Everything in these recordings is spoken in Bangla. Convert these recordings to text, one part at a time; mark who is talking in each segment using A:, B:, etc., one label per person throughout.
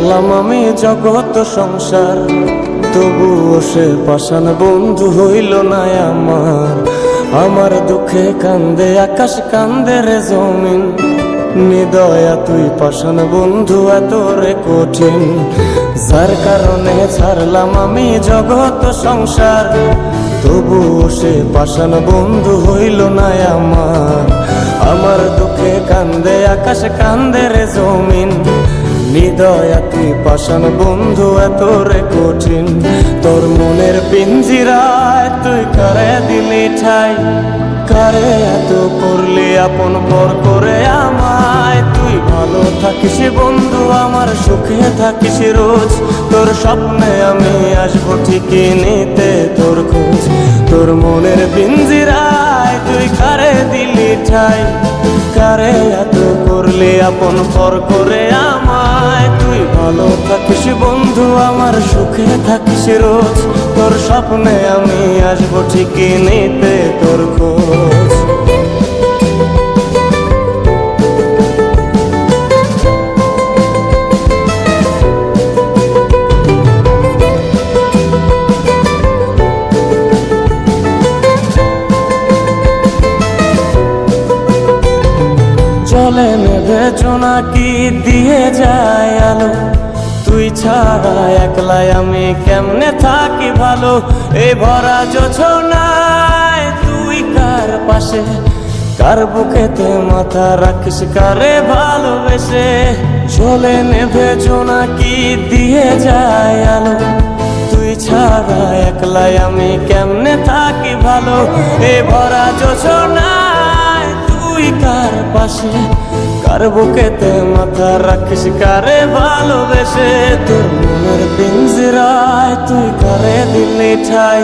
A: ছাড়লাম আমি জগৎ সংসার, তবুও সে পাষাণ বন্ধু হইল না আমার। আমার দুঃখে কান্দে আকাশ, কান্দে রে জমিন, নিদয়া তুই পাষাণ বন্ধু এত রে কঠিন। যার কারণে ছাড়লাম আমি জগৎ সংসার, তবুও সে পাষাণ বন্ধু হইল না আমার। আমার দুঃখে কান্দে আকাশ, কান্দে রে জমিন, নিদয়া তুই পাষাণ বন্ধু এত রে কঠিন। তোর মনের পিঞ্জিরায় তুই কারে দিলি ঠাই, কারে এত করলি আপন পর করে আমায়। তুই ভালো থাকিস বন্ধু আমার, সুখে থাকিস রোজ, তোর স্বপ্নে আমি আসবো ঠিকই নিতে তোর খোঁজ। তোর মনের পিঞ্জিরায় তুই কারে দিলি ঠাই, কারে এত করলি আপন পর করে আমায়। তুই ভালো থাকিস বন্ধু আমার, সুখে থাকিস রোজ, তোর স্বপ্নে আমি আসবো ঠিকই নিতে তোর খোঁজ। জলে নেভে জোনাকি দিয়ে যায় আলো, তুই ছাড়া একলাই আমি কেমনে থাকি ভালো। এই ভরা যোছনায় তুই কার পাশে, কার বুকেতে মাথা রাখিস কারে ভালোবেসে। জলে নেভে জোনাকি দিয়ে যায় আলো, তুই ছাড়া একলাই আমি কেমনে থাকি ভালো। এই ভরা যোছনায় তুই কার পাশে, কার বুকেতে মাথা রাখিস কারে ভালোবেসে। তোর মনের পিঞ্জিরায় তুই কারে দিলি ঠাই,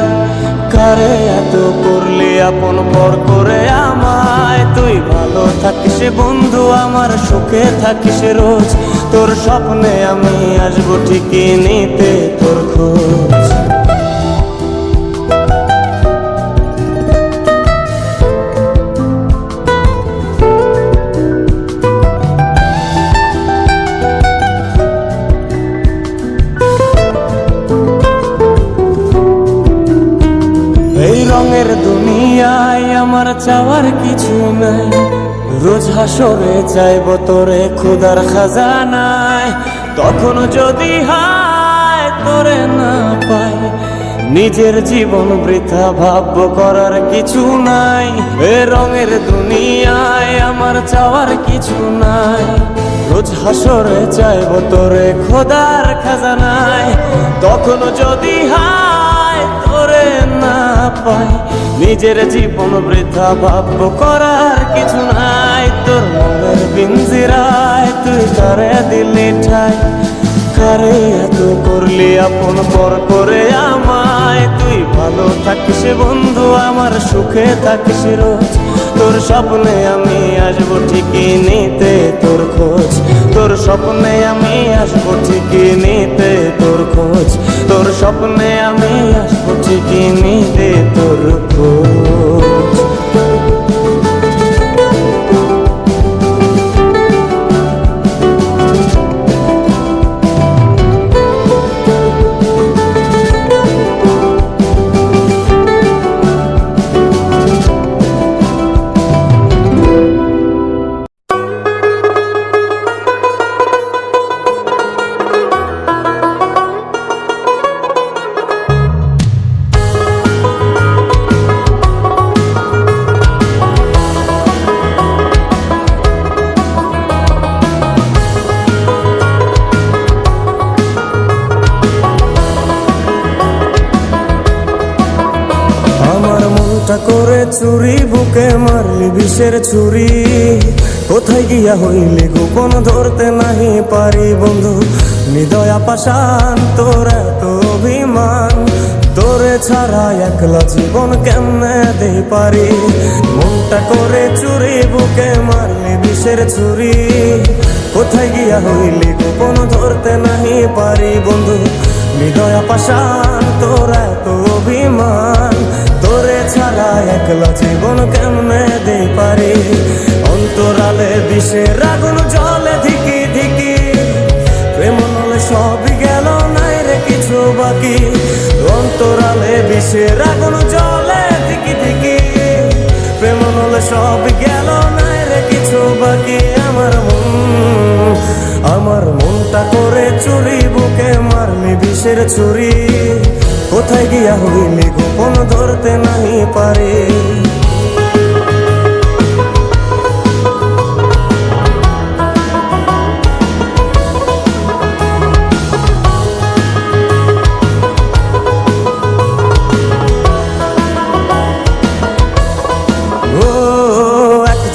A: কারে এত করলি আপন পর করে আমায়। তুই ভালো থাকিস বন্ধু আমার, সুখে থাকিস রোজ, তোর স্বপ্নে আমি আসবো ঠিকই নিতে তোর খোঁজ। রঙের দুনিয়ায় আমার চাওয়ার কিছু নাই, রোজ হাসরে চাইব তোরে ক্ষুধার খাজানায়। তখন যদি হায় তোরে না পাই, নিজের জীবন বৃথা ভাবব করার কিছু নাই। এ রঙের দুনিয়ায় আমার চাওয়ার কিছু নাই, রোজ হাসরে চাইব তোরে খোদার খাজানায়। তখন যদি হায় তোরে না পাই, নিজের জীবন বৃথা ভাবব করার কিছু নাই। তোর মনের পিঞ্জিরায় তুই কারে দিলি ঠাই, কারে এত করলি আপন পর করে আমায়। তুই ভালো থাকিস বন্ধু আমার, সুখে থাকিস রোজ, তোর স্বপ্নে আমি আসবো ঠিকই নিতে তোর খোঁজ। তোর স্বপ্নে আমি আসবো ঠিকই নিতে তোর খোঁজ, তোর স্বপ্নে আমি আসবো ঠিকই নিতে তোর খোঁজ। করে চুরি বুকে মারলি বিষের ছুরি, কোথায় গিয়া হইলি গোপন ধরতে নাহি পারি বন্ধু। নিদয়া পাষাণ তোর এত অভিমান, তোরে ছাড়া একলা জীবন কেমনে দেই পারি। মনটা করে চুরি বুকে মারলি বিষের ছুরি, কোথায় গিয়া হইলি গোপন ধরতে নাহি পারি বন্ধু। নিদয়া পাষাণ তোর এত অভিমান, তোরে ছাড়া একলা জীবন কেমনে দেই পারি। অন্তরালে বিষের আগুন জ্বলে ধিকি ধিকি, প্রেম নলে বিষের আগুন জ্বলে দিকি দিকি, প্রেম হলে সব গেল নাই রে কিছু বাকি। আমার মনটা করে চুরি, বুকে মারলি বিষের ছুরি, কোথায় গিয়া হইলি গোপন ধরতে নাহি পারি।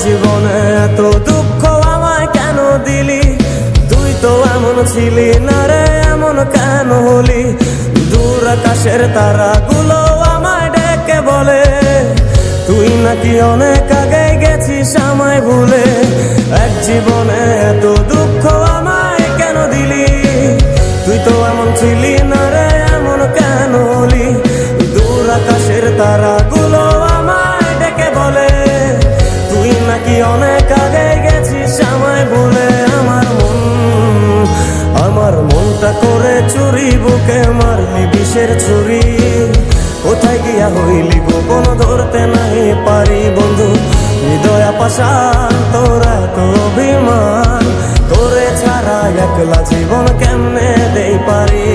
A: জীবনে এত দুঃখ আমায় কেন দিলি, তুই তো এমন ছিলি না রে, এমন কেন হলি? দূর আকাশের তারাগুলো আমায় ডেকে বলে, তুই নাকি অনেক আগে গেছিস আমায় ভুলে। এক জীবনে এত দুঃখ আমায় কেন দিলি, তুই তো এমন ছিলি না রে, এমন কেন হলি? দূর আকাশের তারাগুলো আমায় ডেকে বলে, তুই নাকি অনেক আগে গেছিস আমায় ভুলে। আমার মনটা করে চুরি, বুকে মারলি বিষের ছুরি, কোথায় গিয়া হইলি গোপন ধরতে নাই পারি। বন্ধু হৃদয় পাষাণ, তোরা তো অভিমান, তোরে ছাড়া একলা জীবন কেমনে দেই পারি।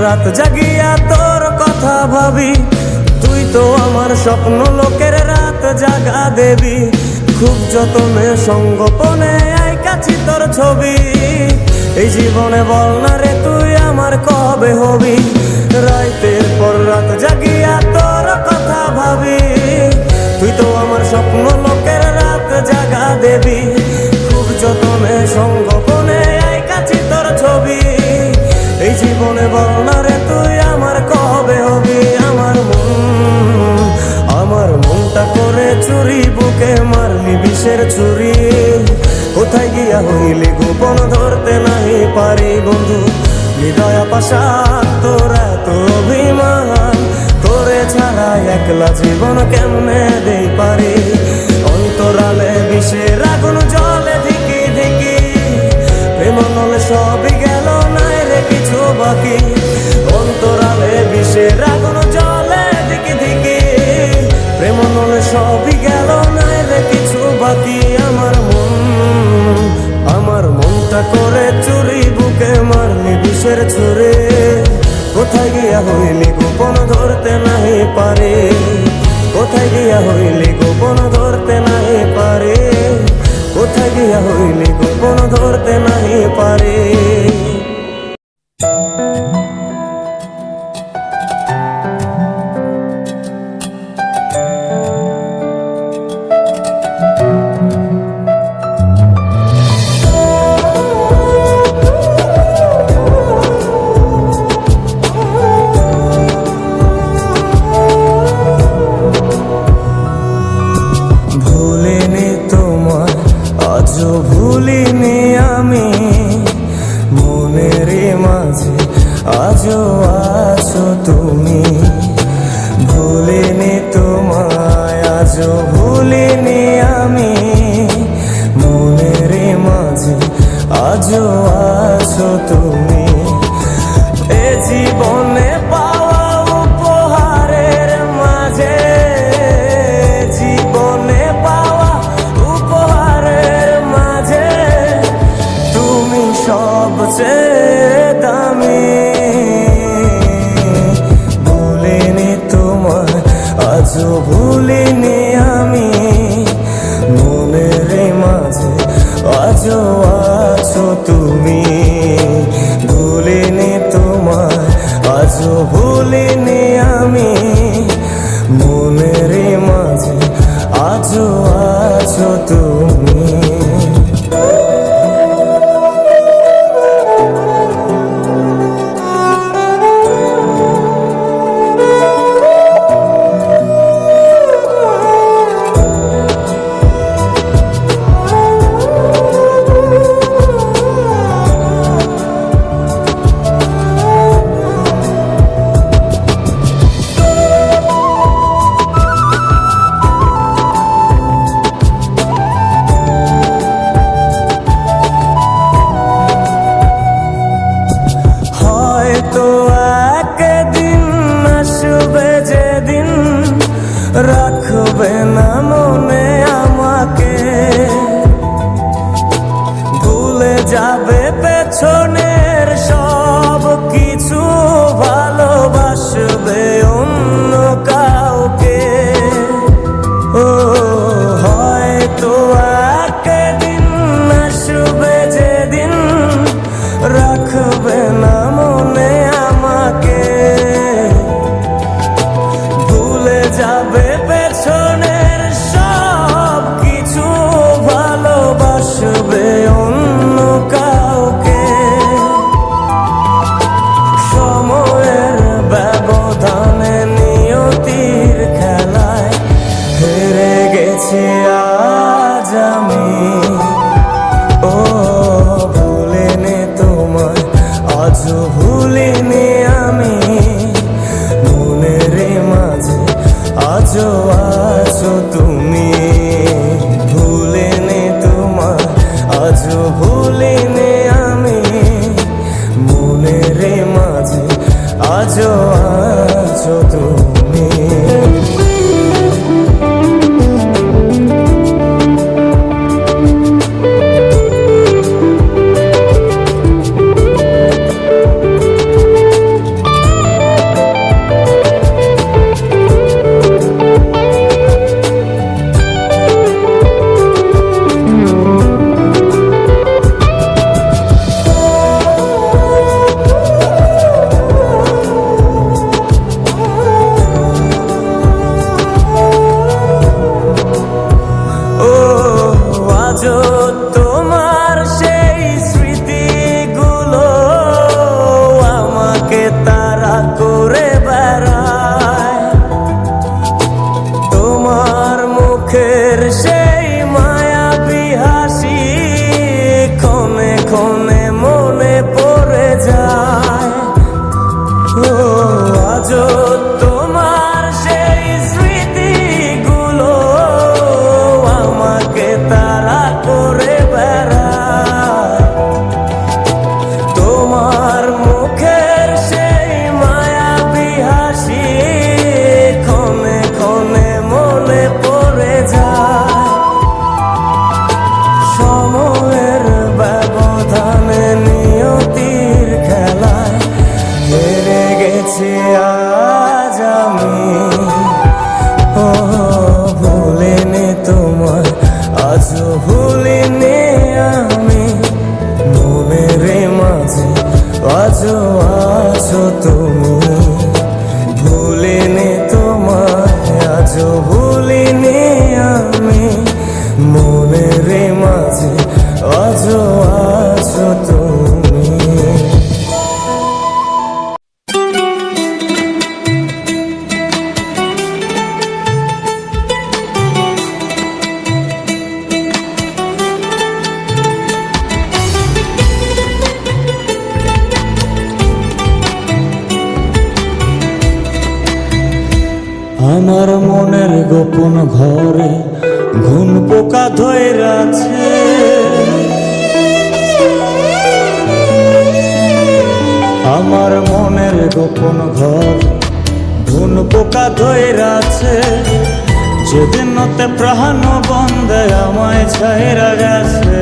A: রাত জাগিয়া তোর কথা ভাবি, তুই তো আমার স্বপ্ন লোকের রাত জাগা দেবী। খুব যতনে সঙ্গোপনে আইকাছি তোর ছবি, এই জীবনে বল না রে তুই আমার কবে হবি। রাতের পর রাত জাগিয়া তোর কথা ভাবি, তুই তো আমার স্বপ্ন লোকের রাত জাগা দেবী। খুব যতনে সঙ্গোপনে আইকাছি তোর ছবি, এই জীবনে বল না রে তুই আমার কবে হবি। আমার মনটা করে চুরি, বুকে মারলি বিষের ছুরি, কোথায় গিয়া হইলি গোপন ধরতে নাহি পারি। বন্ধু হৃদয় পাষাণ, তোরা তো অভিমান, তোরে ছাড়া একলা জীবন কেমনে দেই পারি। অন্তরালে বিষের আগুন জ্বলে ধিকি ধিকি, প্রেম হলে সবই গেল নাই রে কিছু বাকি। অন্তরালে বিষের আগুন জ্বলে দিকি দিকি, প্রেম হলে সবই গেল নাই রে কিছু বাকি। আমার মনটা করে চুরি, বুকে মারলি বিষের ছুরি, কোথায় গিয়া হইলি গোপন ধরতে নাহি পারি। কোথায় গিয়া হইলি গোপন ধরতে নাহি পারি, কোথায় গিয়া হইলি গোপন ধরতে নাহি পারি। ভুলিনি তোমায়, আজও ভুলিনি আমি, মনের মাঝে আজও আছো তুমি। ভুলিনি তোমায়, আজও ভুলিনি আমি, মনের মাঝে আজও আছো তুমি। এ জীবনে পাওয়া উপহারের মাঝে, জীবনে পাওয়া উপহারের মাঝে, তুমি সবচেয়ে দামি। ভুলিনি তোমায়, আজও ভুলিনি আমি, মনের মাঝে আজও আছো তুমি। ভুলিনি তোমায়, আজও ভুলিনি আমি, মনের মাঝে আজও আছো তুমি। যাবে পেছনের সব কিছু, ভালোবাসবে অন্য কাউকে। সময়ের ব্যবধানে নিয়তির খেলায় হেরে গেছি আজ আমি। ও ভুলিনি তোমায়, আজও ভুলিনি আমি। মনের মাঝে আজও আছো তুমি। ভুলিনি তোমায়, আজও ভুলিনি আমি। মনের মাঝে আজও আছো তুমি। তোমার সেই স্মৃতিগুলো আমাকে তাড়া করে বেড়ায়। তোমার মুখের সেই মায়াবী হাসি ক্ষণে ক্ষণে মনে পড়ে যায়। ও আজও তোমার সেই স্মৃতিগুলো আমাকে তাড়া করে বেড়ায়। তোমার মুখের সেই মায়াবী হাসি ক্ষণে ক্ষণে মনে পড়ে যায়। সময়ের ব্যবধানে নিয়তির খেলায় হেরে গেছি আজ আমি। ও ভুলিনি তোমায়, আজও ভুলিনি আমি। মনের মাঝে আজও আছো তুমি। ভুলিনি তোমায়, আজও ভুলিনি আমি। মনের মাঝে আজও আছো তুমি। আমার মনের গোপন ঘরে ঘুন পোকা ধইরা আছে। আমার মনের গোপন ঘর ঘুন পোকা ধইরা আছে। যেদিন নতে প্রাণ বন্ধে আমায় ছাইরা গেছে।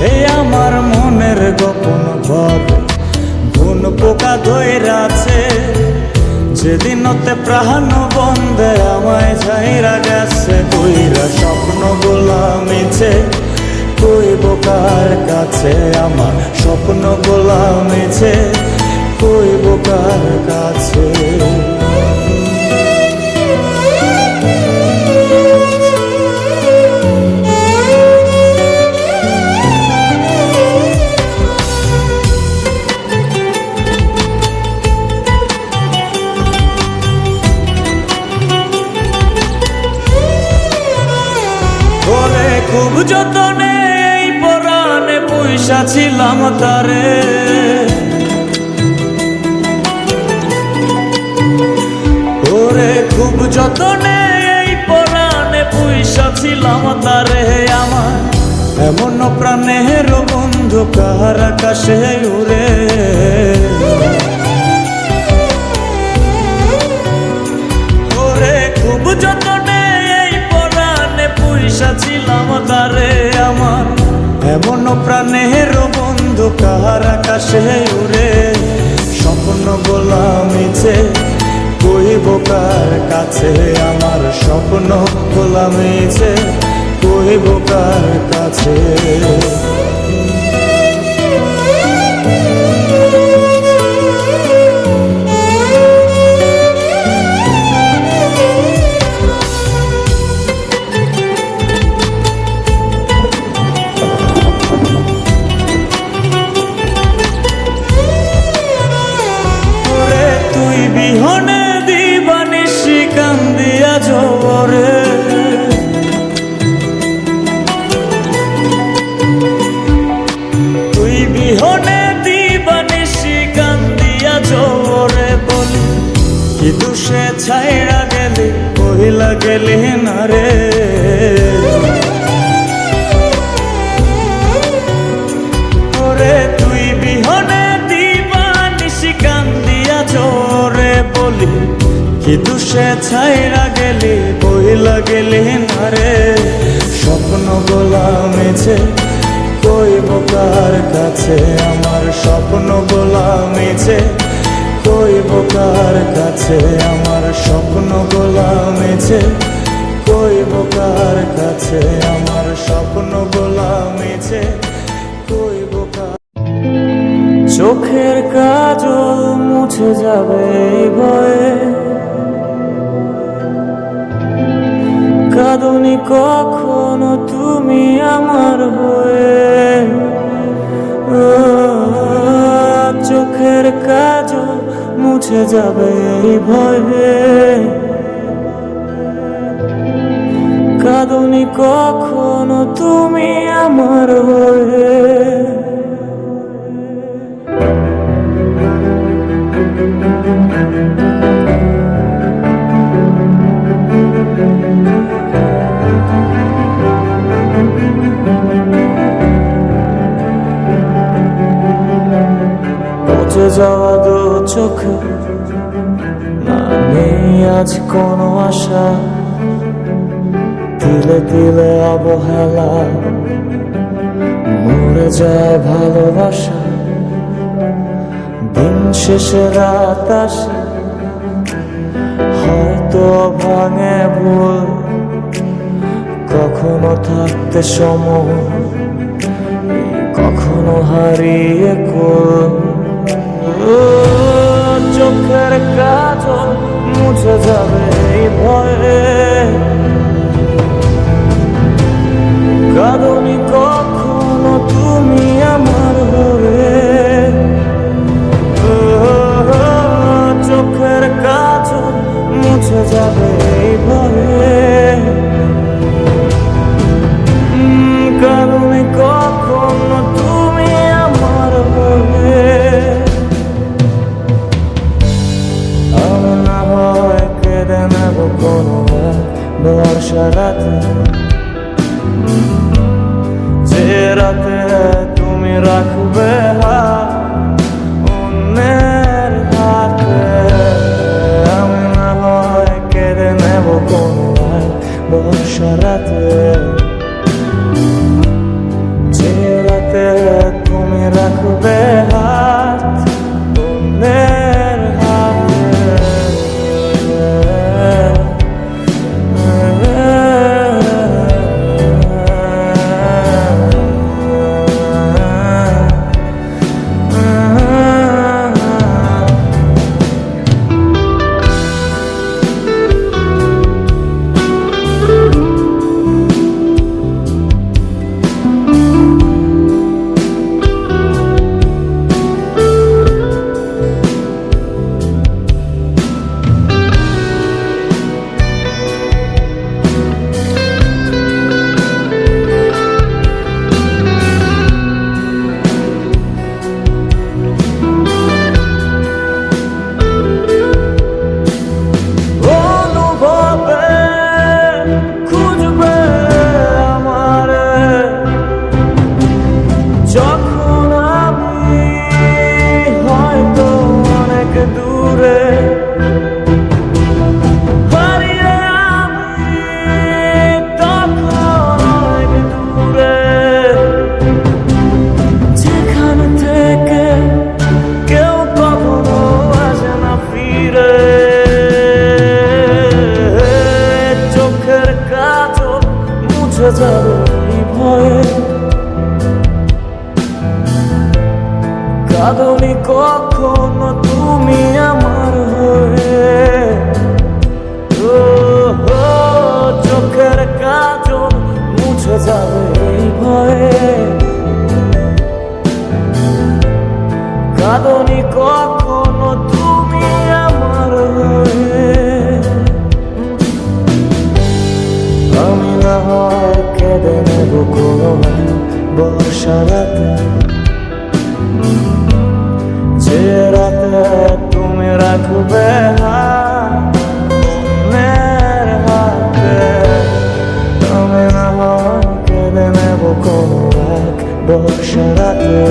A: এই আমার মনের গোপন ঘর ঘুন পোকা ধইরা আছে। যেদিন নতে প্রাণ বন্ধে আমায় ছাইরা গেছে। কইরা স্বপ্ন গোলা মিছে কইব কার কাছে। আমার স্বপ্ন গোলা মিছে কইব কার কাছে। খুব যতনে এই পরাণে পুইসা ছিলাম তারে। ওরে খুব যতনে এই পরাণে পুইসা ছিলাম তারে। আমার এমন প্রাণের বন্ধু কার আকাশে উড়ে। ওরে খুব যতনে এই পরাণে পুইসা ছিলাম তারে। আমার এমন প্রাণের বন্ধু কার আকাশে উড়ে। স্বপ্ন গোলা মিছে কইব কার কাছে। আমার স্বপ্ন গোলা মিছে কইব কার কাছে। বিহনে দিবানিশি কান্দিয়া জোরে বলি কি দুষে ছাইরা গেলি কহিলা গেলি না রে ওরে তুই বিহনে দিবানিশি কান্দিয়া জোরে বলি কি দুষে ছাইরা গেলি কহিলা গেলি না রে স্বপ্ন গোলামেছে কইব কার কাছে আমার স্বপ্ন গোলামেছে কইব কার কাছে আমার স্বপ্ন গোলামেছে কইব কার কাছে আমার স্বপ্ন গোলামেছে কইব কার চোখের কাজল মুছে যাবে ভয়ে কাঁদনি কখনো তুমি আমার হয়ে চোখের কাজল মুছে যাবে ভয়ে কাঁদনি কখনো তুমি আমার হয়ে যাওয়া দু চোখে না নেই আজ কোনো আশা তিলে তিলে অবহেলা মরে যায় ভালোবাসা দিন শেষে রাত আসে হয়তো ভাঙে ভুল কখনো থাকতে সময় কখনো হারিয়ে কুল চোখের কাজল মুছে যাবে ভয়ে কাঁদনি কখনো তুমি আমার হয়ে চোখের কাজল মুছে যাবে ভয়ে কাঁদনি কখনো তুমি আমার হয়ে বর্ষা রাতে যে রাতে তুমি রাখবে অন্যের হাতে আমি না হয় কেঁদে নেব কোনো বর্ষা রাতে যে রাতে তুমি রাখবে হাত অন্যের যাবে ভয়ে কাঁদনি কখনো তুমি আমার হয়ে চোখের কাজল মুছে যাবে ভয়ে কাঁদনি কখনো তুমি আমার হয়ে আমি না হয় কেঁদে নেব কোনো বর্ষা রাতে যে রাতে তুমি রাখবে হাতের হাতে, আমি না হয় কেঁদে নেব কোনো এক বর্ষা রাতে।